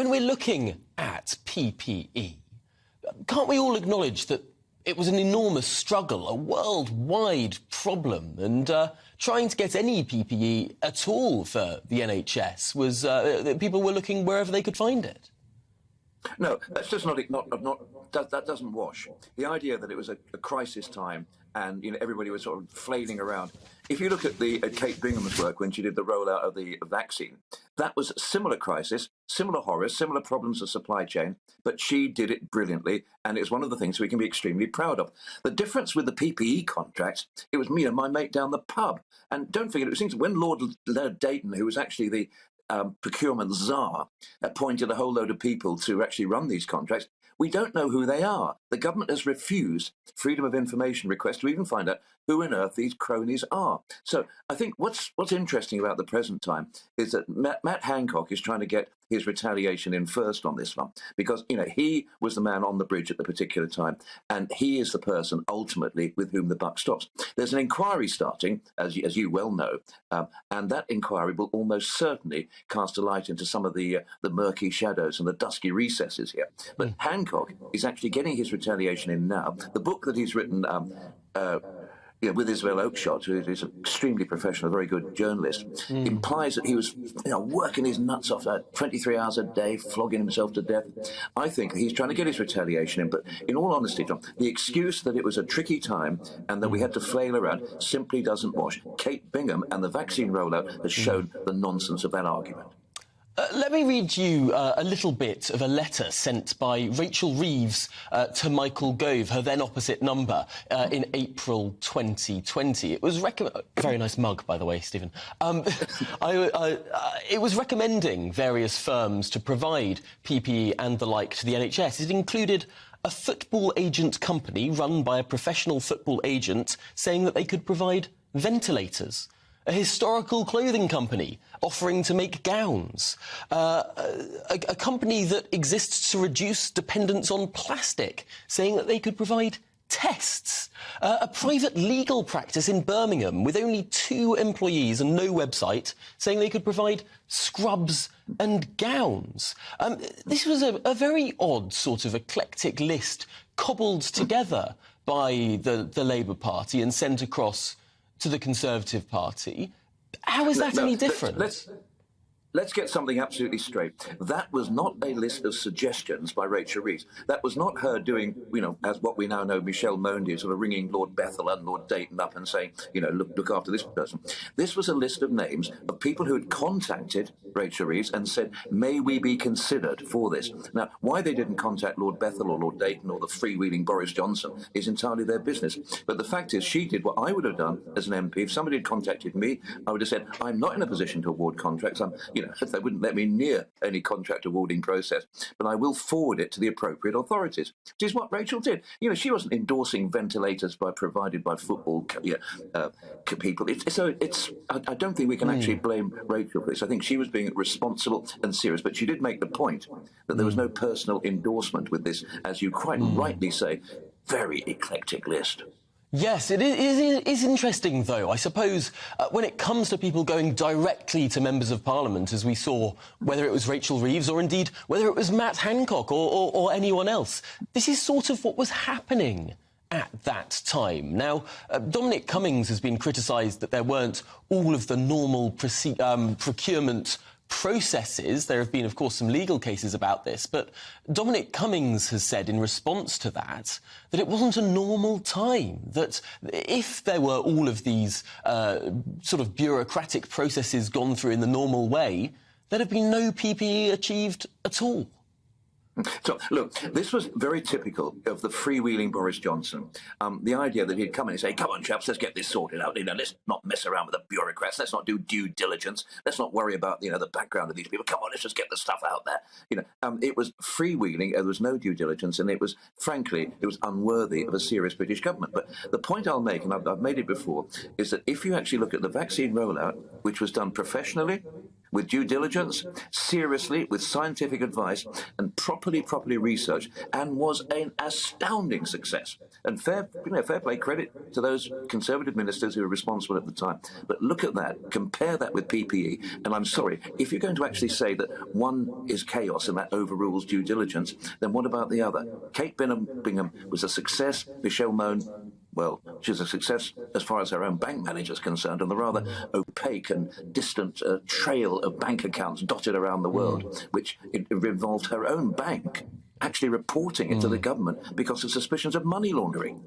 when we're looking at PPE, can't we all acknowledge that it was an enormous struggle, a worldwide problem, and trying to get any PPE at all for the NHS was people were looking wherever they could find it? No, that's just that doesn't wash. The idea that it was a crisis time and everybody was sort of flailing around. If you look at Kate Bingham's work when she did the rollout of the vaccine, that was a similar crisis, similar horrors, similar problems of supply chain, but she did it brilliantly, and it's one of the things we can be extremely proud of. The difference with the PPE contracts, it was me and my mate down the pub, and don't forget, it was when Lord Dayton, who was actually the procurement czar, appointed a whole load of people to actually run these contracts. We don't know who they are. The government has refused freedom of information requests to even find out who on earth these cronies are. So I think what's interesting about the present time is that Matt Hancock is trying to get his retaliation in first on this one, because he was the man on the bridge at the particular time, and he is the person ultimately with whom the buck stops. There's an inquiry starting, as you well know, and that inquiry will almost certainly cast a light into some of the murky shadows and the dusky recesses here. But Hancock is actually getting his retaliation in now. The book that he's written with Isabel Oakeshott, who is an extremely professional, very good journalist, implies that he was working his nuts off 23 hours a day, flogging himself to death. I think he's trying to get his retaliation in, but in all honesty, John, the excuse that it was a tricky time and that we had to flail around simply doesn't wash. Kate Bingham and the vaccine rollout has shown the nonsense of that argument. Let me read you a little bit of a letter sent by Rachel Reeves to Michael Gove, her then opposite number, in April 2020. It was very nice mug, by the way, Stephen. It was recommending various firms to provide PPE and the like to the NHS. It included a football agent company run by a professional football agent saying that they could provide ventilators, a historical clothing company offering to make gowns, a company that exists to reduce dependence on plastic, saying that they could provide tests, a private legal practice in Birmingham with only 2 employees and no website, saying they could provide scrubs and gowns. This was a very odd sort of eclectic list cobbled together by the Labour Party and sent across to the Conservative Party. How is that any different? Let's get something absolutely straight. That was not a list of suggestions by Rachel Reeves. That was not her doing, as what we now know Michelle Mondi, sort of ringing Lord Bethel and Lord Dayton up and saying, look after this person. This was a list of names of people who had contacted Rachel Reeves and said, may we be considered for this? Now, why they didn't contact Lord Bethel or Lord Dayton or the freewheeling Boris Johnson is entirely their business. But the fact is, she did what I would have done as an MP. If somebody had contacted me, I would have said, I'm not in a position to award contracts. They wouldn't let me near any contract awarding process, but I will forward it to the appropriate authorities, which is what Rachel did. She wasn't endorsing ventilators provided by football people. I don't think we can actually blame Rachel for this. I think she was being responsible and serious, but she did make the point that there was no personal endorsement with this, as you quite rightly say, very eclectic list. Yes, it is interesting, though. I suppose when it comes to people going directly to members of Parliament, as we saw, whether it was Rachel Reeves or indeed whether it was Matt Hancock or anyone else, this is sort of what was happening at that time. Now, Dominic Cummings has been criticised that there weren't all of the normal procurement processes. There have been, of course, some legal cases about this, but Dominic Cummings has said in response to that it wasn't a normal time, that if there were all of these sort of bureaucratic processes gone through in the normal way, there'd have been no PPE achieved at all. So, look, this was very typical of the freewheeling Boris Johnson. The idea that he'd come in and say, come on, chaps, let's get this sorted out. Let's not mess around with the bureaucrats. Let's not do due diligence. Let's not worry about, the background of these people. Come on, let's just get the stuff out there. It was freewheeling. There was no due diligence. And it was, frankly, it was unworthy of a serious British government. But the point I'll make, and I've made it before, is that if you actually look at the vaccine rollout, which was done professionally, with due diligence, seriously, with scientific advice, and properly researched, and was an astounding success. And fair play, credit to those Conservative ministers who were responsible at the time. But look at that, compare that with PPE, and I'm sorry, if you're going to actually say that one is chaos and that overrules due diligence, then what about the other? Kate Bingham was a success. Michelle Mone, well, she's a success as far as her own bank manager is concerned, and the rather opaque and distant trail of bank accounts dotted around the world, which it involved her own bank actually reporting it to the government because of suspicions of money laundering.